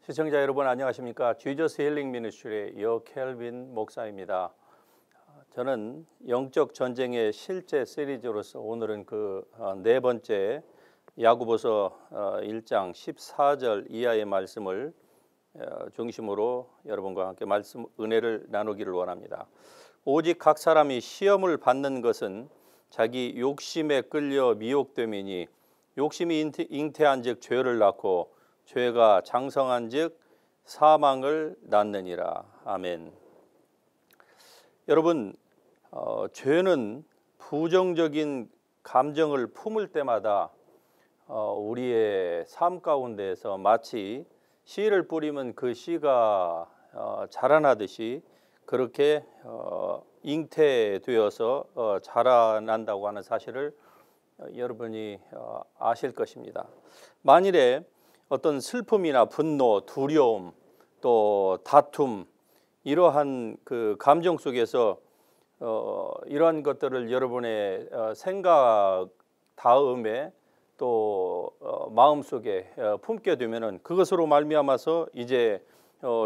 시청자 여러분 안녕하십니까? Jesus Healing Ministry의 여켈빈 목사입니다. 저는 영적 전쟁의 실제 시리즈로서 오늘은 네 번째 야고보서 1장 14절 이하의 말씀을 중심으로 여러분과 함께 말씀 은혜를 나누기를 원합니다. 오직 각 사람이 시험을 받는 것은 자기 욕심에 끌려 미혹됨이니 욕심이 잉태한즉 죄를 낳고 죄가 장성한즉 사망을 낳느니라. 아멘. 여러분, 죄는 부정적인 감정을 품을 때마다 우리의 삶 가운데에서 마치 씨를 뿌리면 그 씨가 자라나듯이 그렇게 잉태되어서 자라난다고 하는 사실을 여러분이 아실 것입니다. 만일에 어떤 슬픔이나 분노, 두려움, 또 다툼 이러한 그 감정 속에서 이러한 것들을 여러분의 생각 다음에 또 마음속에 품게 되면은 그것으로 말미암아서 이제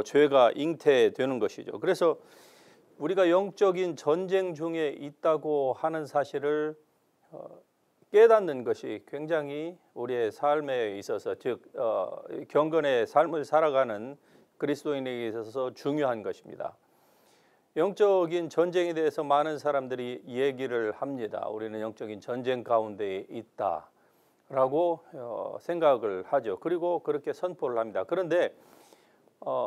죄가 잉태되는 것이죠. 그래서 우리가 영적인 전쟁 중에 있다고 하는 사실을 깨닫는 것이 굉장히 우리의 삶에 있어서 즉 경건의 삶을 살아가는 그리스도인에게 있어서 중요한 것입니다. 영적인 전쟁에 대해서 많은 사람들이 얘기를 합니다. 우리는 영적인 전쟁 가운데 있다라고 생각을 하죠. 그리고 그렇게 선포를 합니다. 그런데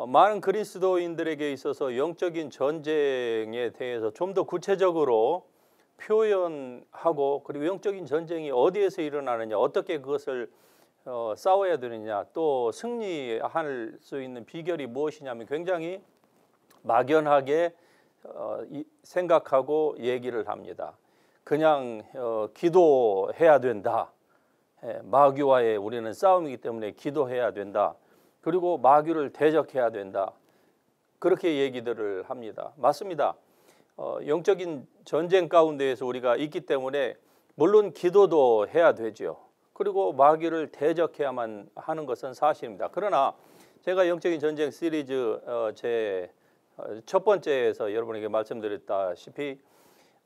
많은 그리스도인들에게 있어서 영적인 전쟁에 대해서 좀 더 구체적으로 표현하고 그리고 영적인 전쟁이 어디에서 일어나느냐, 어떻게 그것을 싸워야 되느냐, 또 승리할 수 있는 비결이 무엇이냐면 굉장히 막연하게 생각하고 얘기를 합니다. 그냥 기도해야 된다. 마귀와의 우리는 싸움이기 때문에 기도해야 된다. 그리고 마귀를 대적해야 된다. 그렇게 얘기들을 합니다. 맞습니다. 영적인 전쟁 가운데에서 우리가 있기 때문에 물론 기도도 해야 되죠. 그리고 마귀를 대적해야만 하는 것은 사실입니다. 그러나 제가 영적인 전쟁 시리즈 제 첫 번째에서 여러분에게 말씀드렸다시피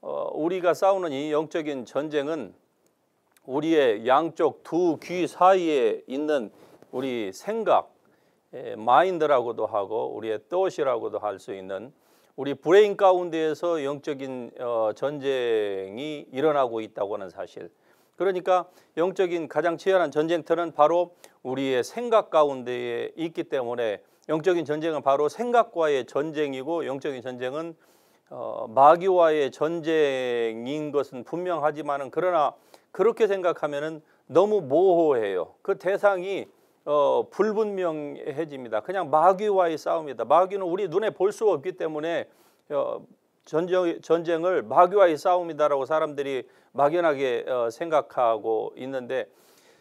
우리가 싸우는 이 영적인 전쟁은 우리의 양쪽 두 귀 사이에 있는 우리 생각, 마인드라고도 하고 우리의 돛이라고도 할 수 있는 우리 브레인 가운데에서 영적인 전쟁이 일어나고 있다고 하는 사실. 그러니까 영적인 가장 치열한 전쟁터는 바로 우리의 생각 가운데에 있기 때문에 영적인 전쟁은 바로 생각과의 전쟁이고 영적인 전쟁은 마귀와의 전쟁인 것은 분명하지만은 그러나 그렇게 생각하면은 너무 모호해요. 그 대상이 불분명해집니다. 그냥 마귀와의 싸움이다. 마귀는 우리 눈에 볼 수 없기 때문에 전쟁을 마귀와의 싸움이다라고 사람들이 막연하게 생각하고 있는데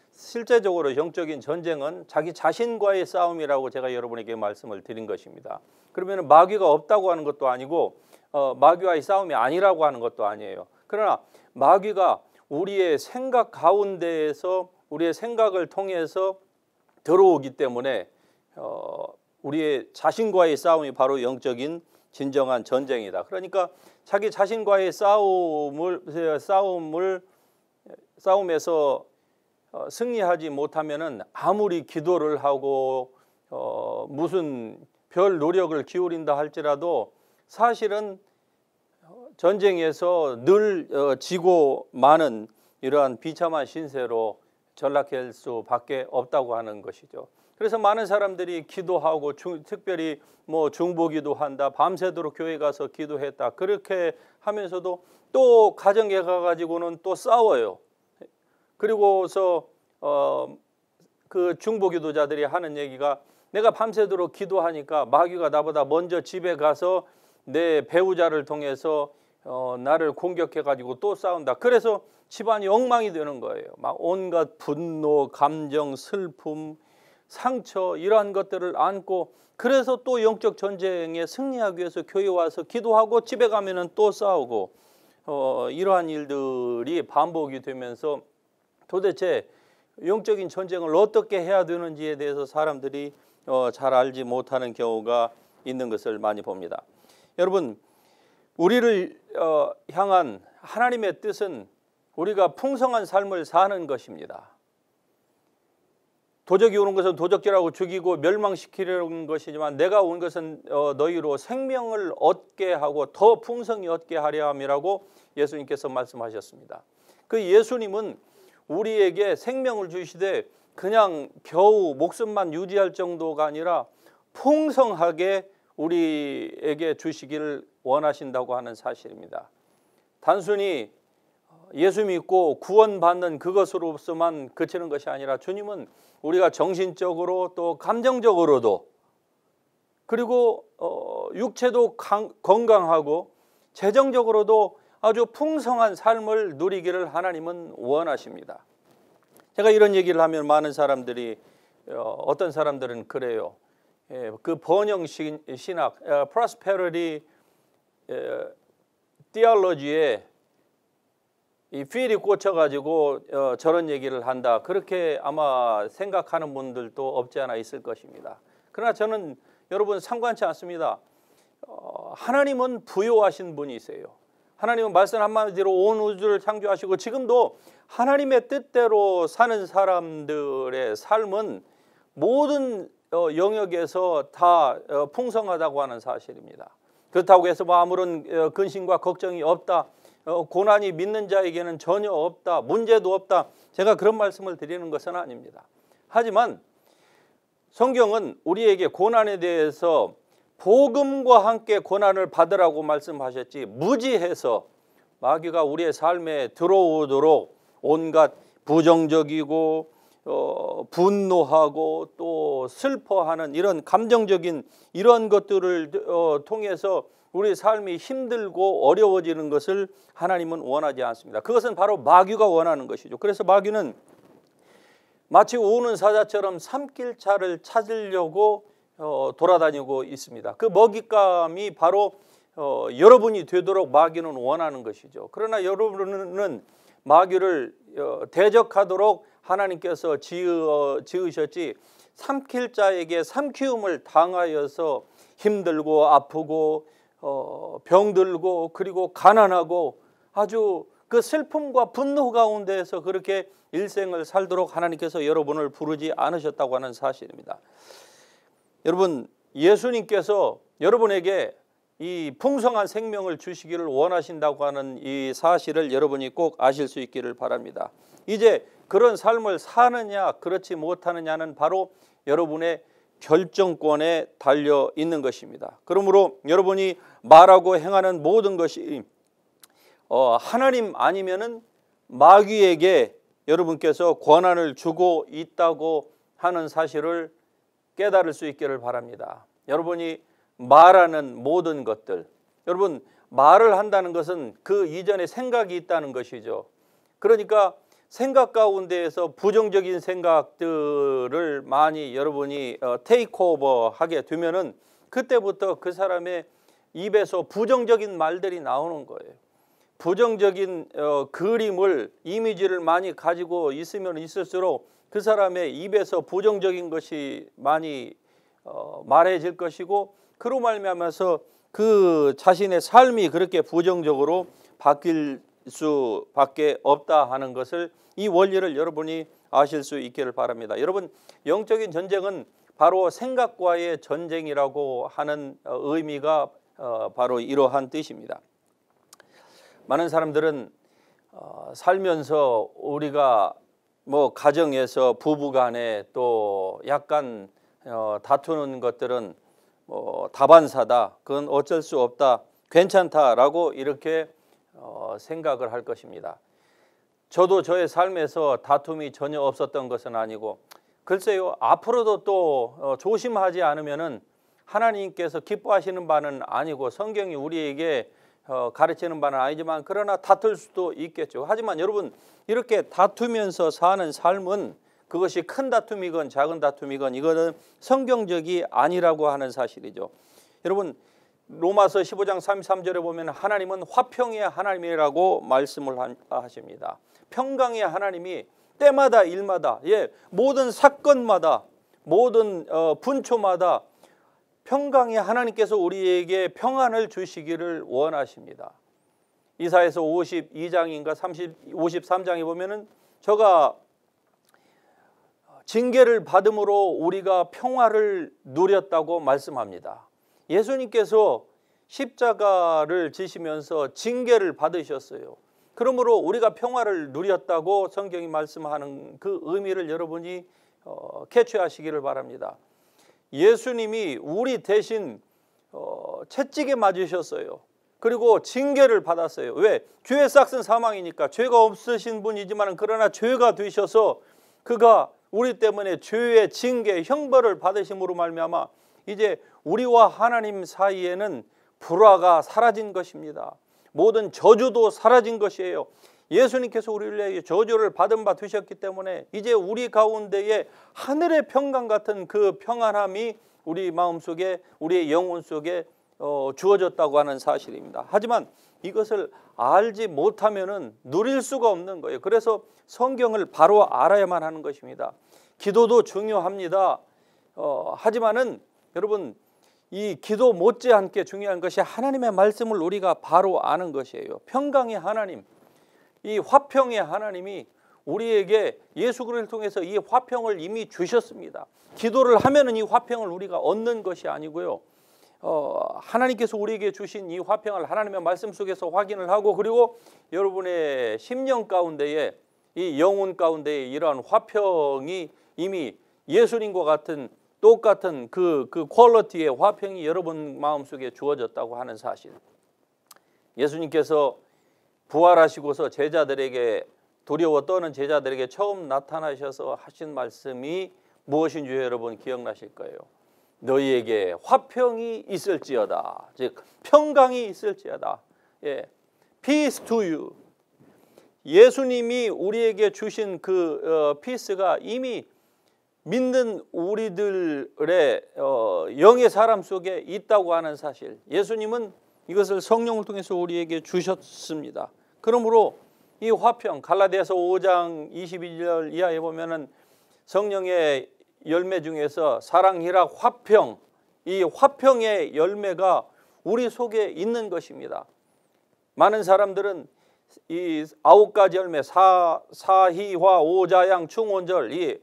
실제적으로 영적인 전쟁은 자기 자신과의 싸움이라고 제가 여러분에게 말씀을 드린 것입니다. 그러면 마귀가 없다고 하는 것도 아니고 마귀와의 싸움이 아니라고 하는 것도 아니에요. 그러나 마귀가 우리의 생각 가운데에서 우리의 생각을 통해서 들어오기 때문에 우리의 자신과의 싸움이 바로 영적인 진정한 전쟁이다. 그러니까 자기 자신과의 싸움에서 승리하지 못하면은 아무리 기도를 하고 무슨 별 노력을 기울인다 할지라도 사실은 전쟁에서 늘 지고 마는 이러한 비참한 신세로 전락할 수밖에 없다고 하는 것이죠. 그래서 많은 사람들이 기도하고 특별히 중보기도 한다, 밤새도록 교회 가서 기도했다 그렇게 하면서도 또 가정에 가가지고는 또 싸워요. 그리고서 그 중보기도자들이 하는 얘기가 내가 밤새도록 기도하니까 마귀가 나보다 먼저 집에 가서 내 배우자를 통해서 나를 공격해가지고 또 싸운다. 그래서 집안이 엉망이 되는 거예요. 막 온갖 분노, 감정, 슬픔, 상처 이러한 것들을 안고 그래서 또 영적 전쟁에 승리하기 위해서 교회 와서 기도하고 집에 가면은 또 싸우고 이러한 일들이 반복이 되면서 도대체 영적인 전쟁을 어떻게 해야 되는지에 대해서 사람들이 잘 알지 못하는 경우가 있는 것을 많이 봅니다. 여러분, 우리를 향한 하나님의 뜻은 우리가 풍성한 삶을 사는 것입니다. 도적이 오는 것은 도적질하고 죽이고 멸망시키려는 것이지만 내가 온 것은 너희로 생명을 얻게 하고 더 풍성히 얻게 하려 함이라고 예수님께서 말씀하셨습니다. 그 예수님은 우리에게 생명을 주시되 그냥 겨우 목숨만 유지할 정도가 아니라 풍성하게 우리에게 주시기를 원하신다고 하는 사실입니다. 단순히 예수 믿고 구원받는 그것으로서만 그치는 것이 아니라 주님은 우리가 정신적으로 또 감정적으로도 그리고 육체도 건강하고 재정적으로도 아주 풍성한 삶을 누리기를 하나님은 원하십니다. 제가 이런 얘기를 하면 많은 사람들이 어떤 사람들은 그래요. 그 번영 신학, prosperity theology에 이 필이 꽂혀가지고 저런 얘기를 한다. 그렇게 아마 생각하는 분들도 없지 않아 있을 것입니다. 그러나 저는 여러분 상관치 않습니다. 하나님은 부요하신 분이세요. 하나님은 말씀 한마디로 온 우주를 창조하시고 지금도 하나님의 뜻대로 사는 사람들의 삶은 모든 영역에서 다 풍성하다고 하는 사실입니다. 그렇다고 해서 뭐 아무런 근심과 걱정이 없다. 고난이 믿는 자에게는 전혀 없다. 문제도 없다. 제가 그런 말씀을 드리는 것은 아닙니다. 하지만 성경은 우리에게 고난에 대해서 복음과 함께 고난을 받으라고 말씀하셨지 무지해서 마귀가 우리의 삶에 들어오도록 온갖 부정적이고 분노하고 또 슬퍼하는 이런 감정적인 이런 것들을 통해서 우리 삶이 힘들고 어려워지는 것을 하나님은 원하지 않습니다. 그것은 바로 마귀가 원하는 것이죠. 그래서 마귀는 마치 오는 사자처럼 삼킬자를 찾으려고 돌아다니고 있습니다. 그 먹잇감이 바로 여러분이 되도록 마귀는 원하는 것이죠. 그러나 여러분은 마귀를 대적하도록 하나님께서 지으셨지 삼킬자에게 삼키움을 당하여서 힘들고 아프고 병들고 그리고 가난하고 아주 그 슬픔과 분노 가운데에서 그렇게 일생을 살도록 하나님께서 여러분을 부르지 않으셨다고 하는 사실입니다. 여러분, 예수님께서 여러분에게 이 풍성한 생명을 주시기를 원하신다고 하는 이 사실을 여러분이 꼭 아실 수 있기를 바랍니다. 이제 그런 삶을 사느냐 그렇지 못하느냐는 바로 여러분의 결정권에 달려 있는 것입니다. 그러므로 여러분이 말하고 행하는 모든 것이 하나님 아니면은 마귀에게 여러분께서 권한을 주고 있다고 하는 사실을 깨달을 수 있기를 바랍니다. 여러분이 말하는 모든 것들, 여러분 말을 한다는 것은 그 이전에 생각이 있다는 것이죠. 그러니까 생각 가운데에서 부정적인 생각들을 많이 여러분이 테이크오버 하게 되면은 그때부터 그 사람의 입에서 부정적인 말들이 나오는 거예요. 부정적인 그림을 이미지를 많이 가지고 있으면 있을수록 그 사람의 입에서 부정적인 것이 많이 말해질 것이고 그로 말미암아서 그 자신의 삶이 그렇게 부정적으로 바뀔 수밖에 없다 하는 것을 이 원리를 여러분이 아실 수 있기를 바랍니다. 여러분, 영적인 전쟁은 바로 생각과의 전쟁이라고 하는 의미가 바로 이러한 뜻입니다. 많은 사람들은 살면서 우리가 뭐 가정에서 부부간에 또 약간 다투는 것들은 뭐 다반사다, 그건 어쩔 수 없다, 괜찮다라고 이렇게 생각을 할 것입니다. 저도 저의 삶에서 다툼이 전혀 없었던 것은 아니고 글쎄요, 앞으로도 또 조심하지 않으면은 하나님께서 기뻐하시는 바는 아니고 성경이 우리에게 가르치는 바는 아니지만 그러나 다툴 수도 있겠죠. 하지만 여러분, 이렇게 다투면서 사는 삶은 그것이 큰 다툼이건 작은 다툼이건 이거는 성경적이 아니라고 하는 사실이죠. 여러분, 로마서 15장 33절에 보면 하나님은 화평의 하나님이라고 말씀을 하십니다. 평강의 하나님이 때마다 일마다 모든 사건마다 모든 분초마다 평강의 하나님께서 우리에게 평안을 주시기를 원하십니다. 이사야서 52장인가 53장에 보면은 저가 징계를 받음으로 우리가 평화를 누렸다고 말씀합니다. 예수님께서 십자가를 지시면서 징계를 받으셨어요. 그러므로 우리가 평화를 누렸다고 성경이 말씀하는 그 의미를 여러분이 캐치하시기를 바랍니다. 예수님이 우리 대신 채찍에 맞으셨어요. 그리고 징계를 받았어요. 왜? 죄의 삭은 사망이니까. 죄가 없으신 분이지만 그러나 죄가 되셔서 그가 우리 때문에 죄의 징계, 형벌을 받으심으로 말미암아 이제 우리와 하나님 사이에는 불화가 사라진 것입니다. 모든 저주도 사라진 것이에요. 예수님께서 우리를 저주를 받은 바 되셨기 때문에 이제 우리 가운데에 하늘의 평강 같은 그 평안함이 우리 마음속에, 우리의 영혼 속에 주어졌다고 하는 사실입니다. 하지만 이것을 알지 못하면은 누릴 수가 없는 거예요. 그래서 성경을 바로 알아야만 하는 것입니다. 기도도 중요합니다. 하지만은 여러분, 이 기도 못지않게 중요한 것이 하나님의 말씀을 우리가 바로 아는 것이에요. 평강의 하나님, 이 화평의 하나님이 우리에게 예수 그리스도를 통해서 이 화평을 이미 주셨습니다. 기도를 하면은 이 화평을 우리가 얻는 것이 아니고요. 하나님께서 우리에게 주신 이 화평을 하나님의 말씀 속에서 확인을 하고, 그리고 여러분의 심령 가운데에, 이 영혼 가운데에 이러한 화평이 이미 예수님과 같은 똑같은 그 퀄리티의 화평이 여러분 마음속에 주어졌다고 하는 사실. 예수님께서 부활하시고서 제자들에게, 두려워 떠는 제자들에게 처음 나타나셔서 하신 말씀이 무엇인지 여러분 기억나실 거예요. 너희에게 화평이 있을지어다. 즉 평강이 있을지어다. 예, Peace to you. 예수님이 우리에게 주신 그 피스가 이미 믿는 우리들의 영의 사람 속에 있다고 하는 사실. 예수님은 이것을 성령을 통해서 우리에게 주셨습니다. 그러므로 이 화평, 갈라디아서 5장 22절 이하에 보면은 성령의 열매 중에서 사랑, 희락, 화평, 이 화평의 열매가 우리 속에 있는 것입니다. 많은 사람들은 이 9가지 열매, 사희화, 오자양, 충온절, 이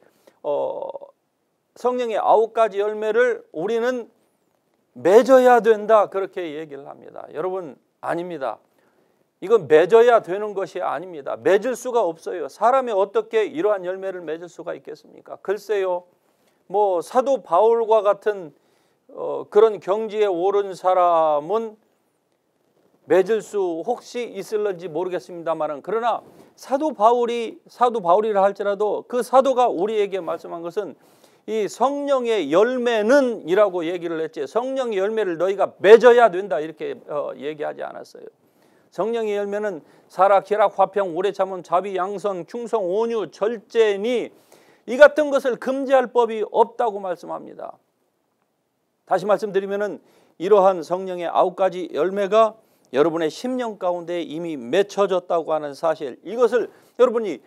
성령의 9가지 열매를 우리는 맺어야 된다, 그렇게 얘기를 합니다. 여러분, 아닙니다. 이건 맺어야 되는 것이 아닙니다. 맺을 수가 없어요. 사람이 어떻게 이러한 열매를 맺을 수가 있겠습니까? 글쎄요, 뭐 사도 바울과 같은 그런 경지에 오른 사람은 맺을 수 혹시 있을런지 모르겠습니다만, 그러나 사도 바울이라 할지라도 그 사도가 우리에게 말씀한 것은 이 성령의 열매는 이라고 얘기를 했지, 성령의 열매를 너희가 맺어야 된다 이렇게 얘기하지 않았어요. 성령의 열매는 사랑, 희락, 화평, 오래 참음, 자비, 양선, 충성, 온유, 절제니 이 같은 것을 금지할 법이 없다고 말씀합니다. 다시 말씀드리면은 이러한 성령의 9가지 열매가 여러분의 심령 가운데 이미 맺혀졌다고 하는 사실, 이것을 여러분이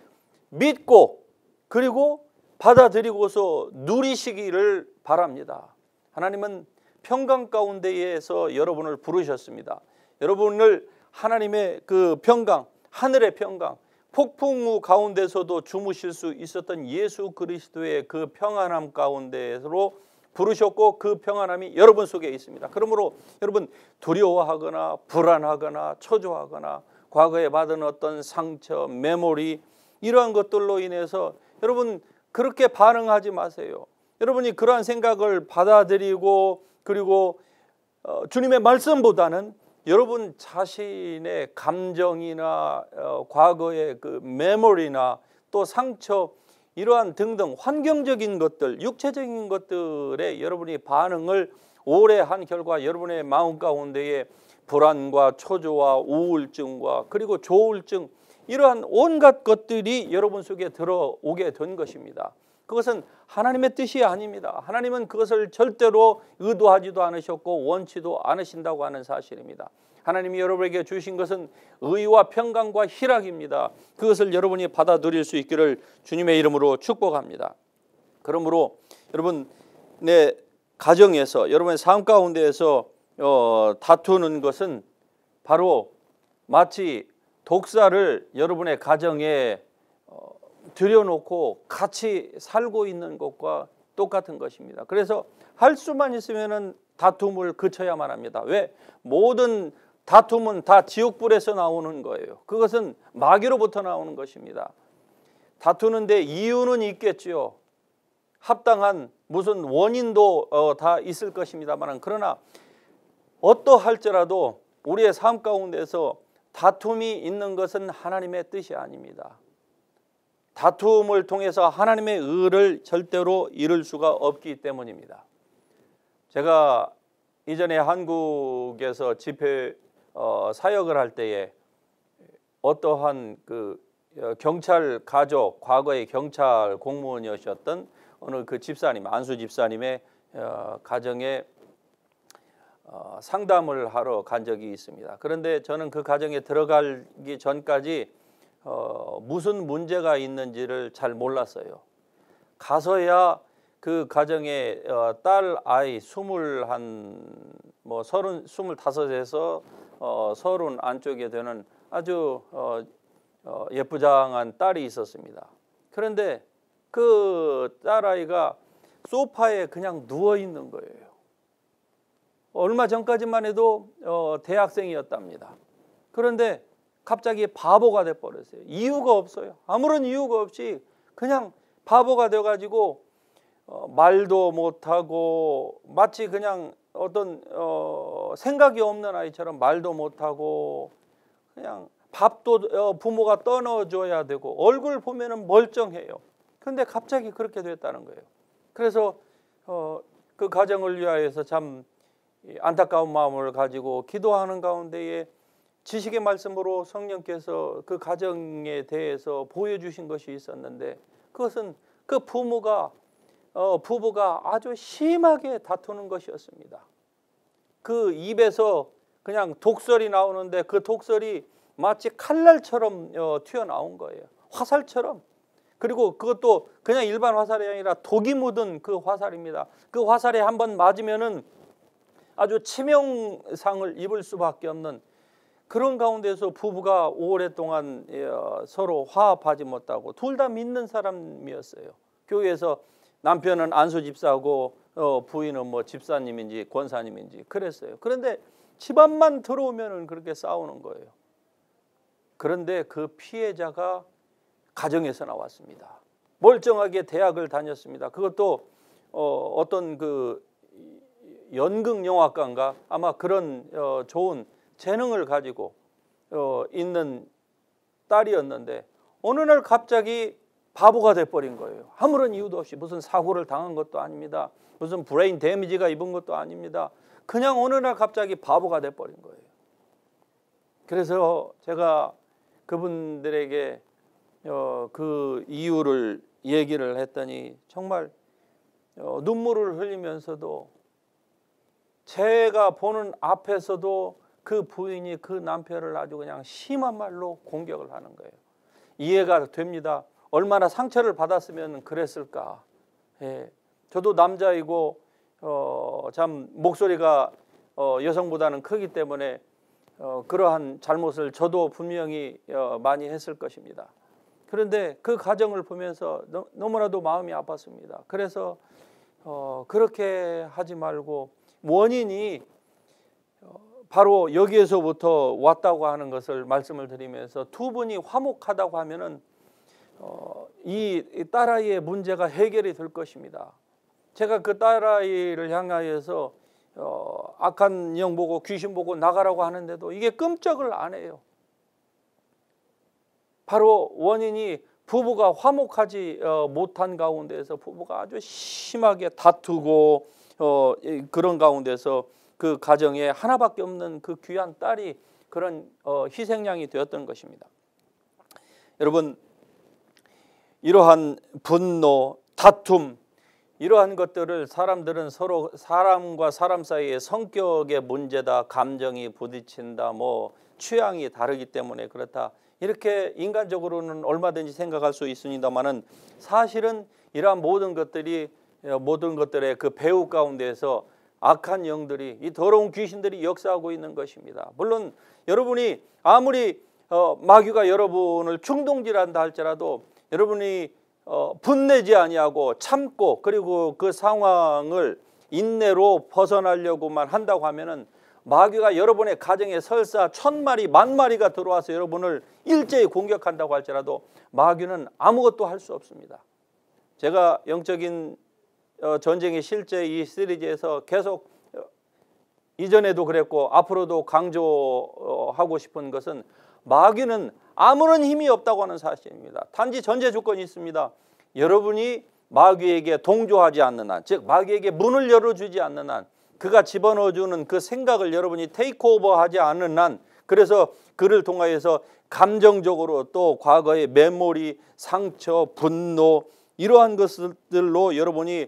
믿고 그리고 받아들이고서 누리시기를 바랍니다. 하나님은 평강 가운데에서 여러분을 부르셨습니다. 여러분을 하나님의 그 평강, 하늘의 평강, 폭풍우 가운데서도 주무실 수 있었던 예수 그리스도의 그 평안함 가운데로 부르셨고, 그 평안함이 여러분 속에 있습니다. 그러므로 여러분 두려워하거나 불안하거나 초조하거나 과거에 받은 어떤 상처, 메모리, 이러한 것들로 인해서 여러분 그렇게 반응하지 마세요. 여러분이 그러한 생각을 받아들이고 그리고 주님의 말씀보다는 여러분 자신의 감정이나 과거의 그 메모리나 또 상처, 이러한 등등 환경적인 것들, 육체적인 것들에 여러분이 반응을 오래 한 결과 여러분의 마음 가운데에 불안과 초조와 우울증과 그리고 조울증, 이러한 온갖 것들이 여러분 속에 들어오게 된 것입니다. 그것은 하나님의 뜻이 아닙니다. 하나님은 그것을 절대로 의도하지도 않으셨고 원치도 않으신다고 하는 사실입니다. 하나님이 여러분에게 주신 것은 의와 평강과 희락입니다. 그것을 여러분이 받아들일 수 있기를 주님의 이름으로 축복합니다. 그러므로 여러분 내 가정에서 여러분의 삶 가운데에서 다투는 것은 바로 마치 독사를 여러분의 가정에 들여놓고 같이 살고 있는 것과 똑같은 것입니다. 그래서 할 수만 있으면은 다툼을 그쳐야만 합니다. 왜? 모든 다툼은 다 지옥불에서 나오는 거예요. 그것은 마귀로부터 나오는 것입니다. 다투는데 이유는 있겠지요. 합당한 무슨 원인도 다 있을 것입니다만, 그러나 어떠할지라도 우리의 삶 가운데서 다툼이 있는 것은 하나님의 뜻이 아닙니다. 다툼을 통해서 하나님의 의를 절대로 이룰 수가 없기 때문입니다. 제가 이전에 한국에서 집회 사역을 할 때에 어떠한 그 경찰 가족, 과거의 경찰 공무원이셨던 어느 그 집사님, 안수 집사님의 가정에 상담을 하러 간 적이 있습니다. 그런데 저는 그 가정에 들어가기 전까지 무슨 문제가 있는지를 잘 몰랐어요. 가서야 그 가정에 딸 아이 25에서 30 안쪽에 되는 아주 예쁘장한 딸이 있었습니다. 그런데 그 딸아이가 소파에 그냥 누워 있는 거예요. 얼마 전까지만 해도 대학생이었답니다. 그런데 갑자기 바보가 돼버렸어요. 이유가 없어요. 아무런 이유가 없이 그냥 바보가 돼가지고 말도 못하고 마치 그냥 어떤 생각이 없는 아이처럼 말도 못하고 그냥 밥도 부모가 떠넣어줘야 되고 얼굴 보면은 멀쩡해요. 근데 갑자기 그렇게 됐다는 거예요. 그래서 그 가정을 위하여서 참 안타까운 마음을 가지고 기도하는 가운데에 지식의 말씀으로 성령께서 그 가정에 대해서 보여주신 것이 있었는데, 그것은 그 부부가 아주 심하게 다투는 것이었습니다. 그 입에서 그냥 독설이 나오는데 그 독설이 마치 칼날처럼 튀어나온 거예요. 화살처럼. 그리고 그것도 그냥 일반 화살이 아니라 독이 묻은 그 화살입니다. 그 화살에 한번 맞으면은 아주 치명상을 입을 수밖에 없는 그런 가운데서 부부가 오랫동안 서로 화합하지 못하고 둘 다 믿는 사람이었어요. 교회에서 남편은 안수 집사고 부인은 뭐 집사님인지 권사님인지 그랬어요. 그런데 집안만 들어오면은 그렇게 싸우는 거예요. 그런데 그 피해자가 가정에서 나왔습니다. 멀쩡하게 대학을 다녔습니다. 그것도 어떤 그 연극영화과인가 아마 그런 좋은 재능을 가지고 있는 딸이었는데 어느 날 갑자기 바보가 돼버린 거예요. 아무런 이유도 없이. 무슨 사고를 당한 것도 아닙니다. 무슨 브레인 데미지가 입은 것도 아닙니다. 그냥 어느 날 갑자기 바보가 돼버린 거예요. 그래서 제가 그분들에게 그 이유를 얘기를 했더니 정말 눈물을 흘리면서도 제가 보는 앞에서도 그 부인이 그 남편을 아주 그냥 심한 말로 공격을 하는 거예요. 이해가 됩니다. 얼마나 상처를 받았으면 그랬을까. 예. 저도 남자이고 참 목소리가 여성보다는 크기 때문에 그러한 잘못을 저도 분명히 많이 했을 것입니다. 그런데 그 가정을 보면서 너무나도 마음이 아팠습니다. 그래서 그렇게 하지 말고 원인이 바로 여기에서부터 왔다고 하는 것을 말씀을 드리면서 두 분이 화목하다고 하면은 이 딸아이의 문제가 해결이 될 것입니다. 제가 그 딸아이를 향하여서 악한 영 보고 귀신 보고 나가라고 하는데도 이게 끔찍을 안 해요. 바로 원인이 부부가 화목하지 못한 가운데서 부부가 아주 심하게 다투고 그런 가운데서 그 가정에 하나밖에 없는 그 귀한 딸이 그런 희생양이 되었던 것입니다. 여러분, 이러한 분노, 다툼, 이러한 것들을 사람들은 서로 사람과 사람 사이의 성격의 문제다, 감정이 부딪힌다, 뭐 취향이 다르기 때문에 그렇다, 이렇게 인간적으로는 얼마든지 생각할 수 있습니다만은 사실은 이러한 모든 것들이 모든 것들의 그 배후 가운데에서 악한 영들이, 이 더러운 귀신들이 역사하고 있는 것입니다. 물론 여러분이 아무리 마귀가 여러분을 충동질한다 할지라도 여러분이 분내지 아니하고 참고, 그리고 그 상황을 인내로 벗어나려고만 한다고 하면은 마귀가 여러분의 가정에 설사 1000마리 10,000마리가 들어와서 여러분을 일제히 공격한다고 할지라도 마귀는 아무것도 할 수 없습니다. 제가 영적인 전쟁의 실제 이 시리즈에서 계속 이전에도 그랬고 앞으로도 강조하고 싶은 것은 마귀는 아무런 힘이 없다고 하는 사실입니다. 단지 전제 조건이 있습니다. 여러분이 마귀에게 동조하지 않는 한, 즉 마귀에게 문을 열어주지 않는 한, 그가 집어넣어주는 그 생각을 여러분이 테이크오버하지 않는 한, 그래서 그를 통하여서 감정적으로 또 과거의 메모리, 상처, 분노 이러한 것들로 여러분이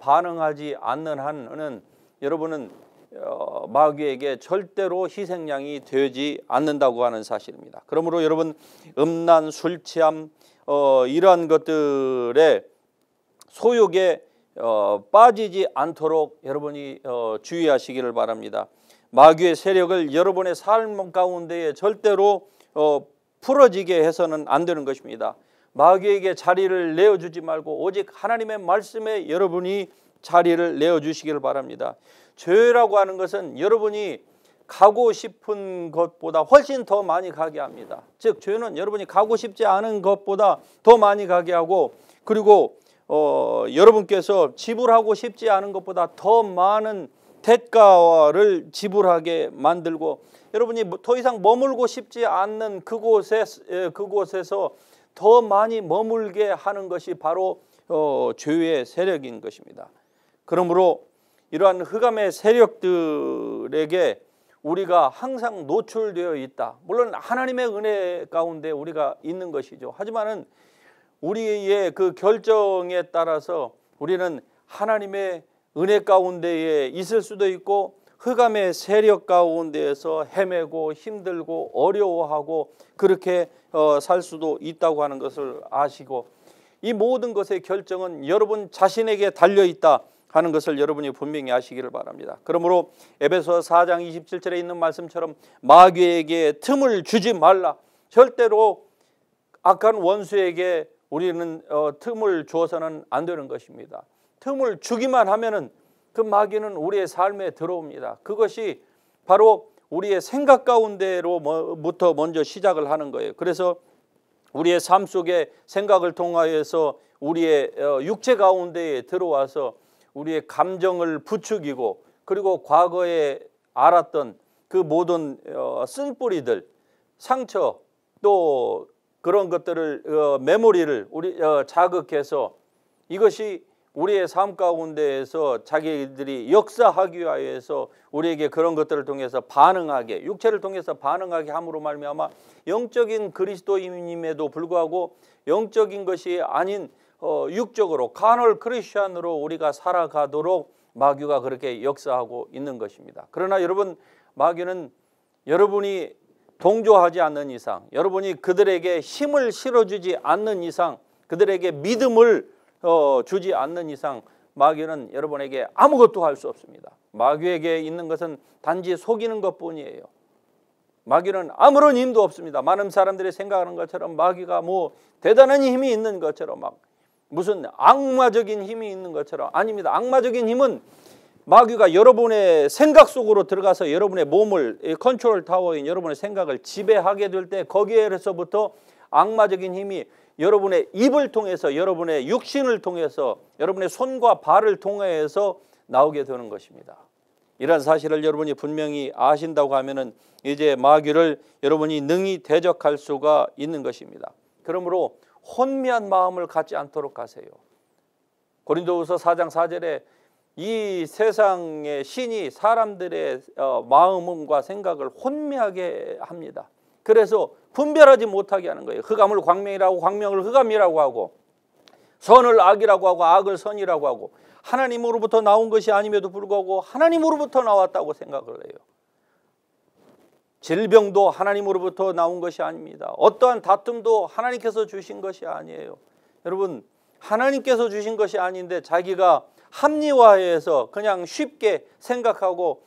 반응하지 않는 한은 여러분은 마귀에게 절대로 희생양이 되지 않는다고 하는 사실입니다. 그러므로 여러분 음란, 술 취함 이러한 것들의 소욕에 빠지지 않도록 여러분이 주의하시기를 바랍니다. 마귀의 세력을 여러분의 삶 가운데에 절대로 풀어지게 해서는 안 되는 것입니다. 마귀에게 자리를 내어주지 말고 오직 하나님의 말씀에 여러분이 자리를 내어주시기를 바랍니다. 죄라고 하는 것은 여러분이 가고 싶은 것보다 훨씬 더 많이 가게 합니다. 즉 죄는 여러분이 가고 싶지 않은 것보다 더 많이 가게 하고, 그리고 여러분께서 지불하고 싶지 않은 것보다 더 많은 대가를 지불하게 만들고, 여러분이 더 이상 머물고 싶지 않는 그곳에서 더 많이 머물게 하는 것이 바로 죄의 세력인 것입니다. 그러므로 이러한 흑암의 세력들에게 우리가 항상 노출되어 있다. 물론 하나님의 은혜 가운데 우리가 있는 것이죠. 하지만은 우리의 그 결정에 따라서 우리는 하나님의 은혜 가운데에 있을 수도 있고 흑암의 세력 가운데에서 헤매고 힘들고 어려워하고 그렇게 살 수도 있다고 하는 것을 아시고, 이 모든 것의 결정은 여러분 자신에게 달려있다 하는 것을 여러분이 분명히 아시기를 바랍니다. 그러므로 에베소 4장 27절에 있는 말씀처럼 마귀에게 틈을 주지 말라. 절대로 악한 원수에게 우리는 틈을 주어서는 안 되는 것입니다. 틈을 주기만 하면은 그 마귀는 우리의 삶에 들어옵니다. 그것이 바로 우리의 생각 가운데로부터 먼저 시작을 하는 거예요. 그래서 우리의 삶 속에 생각을 통하여서 우리의 육체 가운데에 들어와서 우리의 감정을 부추기고, 그리고 과거에 알았던 그 모든 쓴뿌리들, 상처, 또 그런 것들을 메모리를 우리 자극해서 이것이 우리의 삶 가운데에서 자기들이 역사하기 위해서 우리에게 그런 것들을 통해서 반응하게, 육체를 통해서 반응하게 함으로 말미암아 영적인 그리스도인임에도 불구하고 영적인 것이 아닌 육적으로 카널 크리스천으로 우리가 살아가도록 마귀가 그렇게 역사하고 있는 것입니다. 그러나 여러분, 마귀는 여러분이 동조하지 않는 이상, 여러분이 그들에게 힘을 실어주지 않는 이상, 그들에게 믿음을 주지 않는 이상 마귀는 여러분에게 아무것도 할 수 없습니다. 마귀에게 있는 것은 단지 속이는 것뿐이에요. 마귀는 아무런 힘도 없습니다. 많은 사람들이 생각하는 것처럼 마귀가 뭐 대단한 힘이 있는 것처럼, 막 무슨 악마적인 힘이 있는 것처럼. 아닙니다. 악마적인 힘은 마귀가 여러분의 생각 속으로 들어가서 여러분의 몸을, 컨트롤 타워인 여러분의 생각을 지배하게 될 때 거기에서부터 악마적인 힘이 여러분의 입을 통해서, 여러분의 육신을 통해서, 여러분의 손과 발을 통해서 나오게 되는 것입니다. 이런 사실을 여러분이 분명히 아신다고 하면은 이제 마귀를 여러분이 능히 대적할 수가 있는 것입니다. 그러므로 혼미한 마음을 갖지 않도록 하세요. 고린도후서 4장 4절에 이 세상의 신이 사람들의 마음과 생각을 혼미하게 합니다. 그래서 분별하지 못하게 하는 거예요. 흑암을 광명이라고, 광명을 흑암이라고 하고, 선을 악이라고 하고, 악을 선이라고 하고, 하나님으로부터 나온 것이 아님에도 불구하고 하나님으로부터 나왔다고 생각을 해요. 질병도 하나님으로부터 나온 것이 아닙니다. 어떠한 다툼도 하나님께서 주신 것이 아니에요. 여러분, 하나님께서 주신 것이 아닌데 자기가 합리화해서 그냥 쉽게 생각하고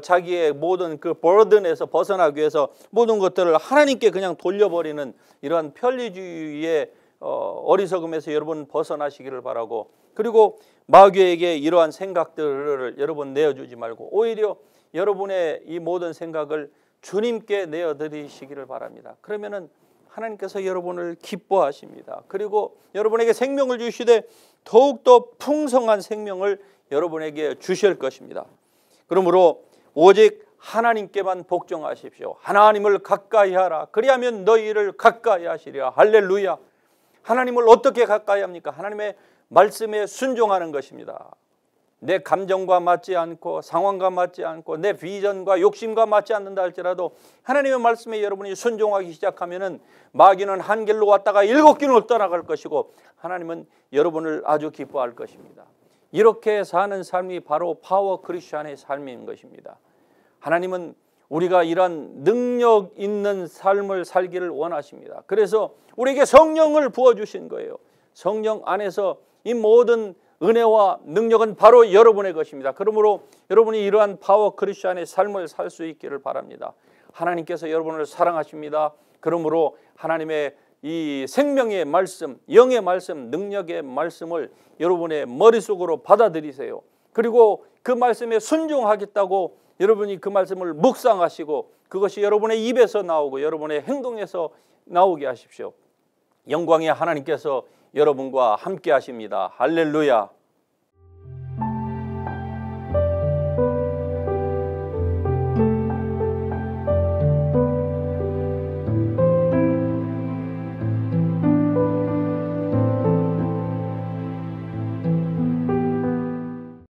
자기의 모든 그 버든에서 벗어나기 위해서 모든 것들을 하나님께 그냥 돌려버리는 이러한 편리주의의 어리석음에서 여러분 벗어나시기를 바라고, 그리고 마귀에게 이러한 생각들을 여러분 내어주지 말고 오히려 여러분의 이 모든 생각을 주님께 내어드리시기를 바랍니다. 그러면은 하나님께서 여러분을 기뻐하십니다. 그리고 여러분에게 생명을 주시되 더욱더 풍성한 생명을 여러분에게 주실 것입니다. 그러므로 오직 하나님께만 복종하십시오. 하나님을 가까이 하라. 그리하면 너희를 가까이 하시리라. 할렐루야. 하나님을 어떻게 가까이 합니까? 하나님의 말씀에 순종하는 것입니다. 내 감정과 맞지 않고 상황과 맞지 않고 내 비전과 욕심과 맞지 않는다 할지라도 하나님의 말씀에 여러분이 순종하기 시작하면은 마귀는 한 길로 왔다가 7길로 떠나갈 것이고 하나님은 여러분을 아주 기뻐할 것입니다. 이렇게 사는 삶이 바로 파워 크리스찬의 삶인 것입니다. 하나님은 우리가 이런 능력 있는 삶을 살기를 원하십니다. 그래서 우리에게 성령을 부어주신 거예요. 성령 안에서 이 모든 은혜와 능력은 바로 여러분의 것입니다. 그러므로 여러분이 이러한 파워 크리스찬의 삶을 살 수 있기를 바랍니다. 하나님께서 여러분을 사랑하십니다. 그러므로 하나님의 이 생명의 말씀, 영의 말씀, 능력의 말씀을 여러분의 머릿속으로 받아들이세요. 그리고 그 말씀에 순종하겠다고 여러분이 그 말씀을 묵상하시고 그것이 여러분의 입에서 나오고 여러분의 행동에서 나오게 하십시오. 영광의 하나님께서 여러분과 함께 하십니다. 할렐루야.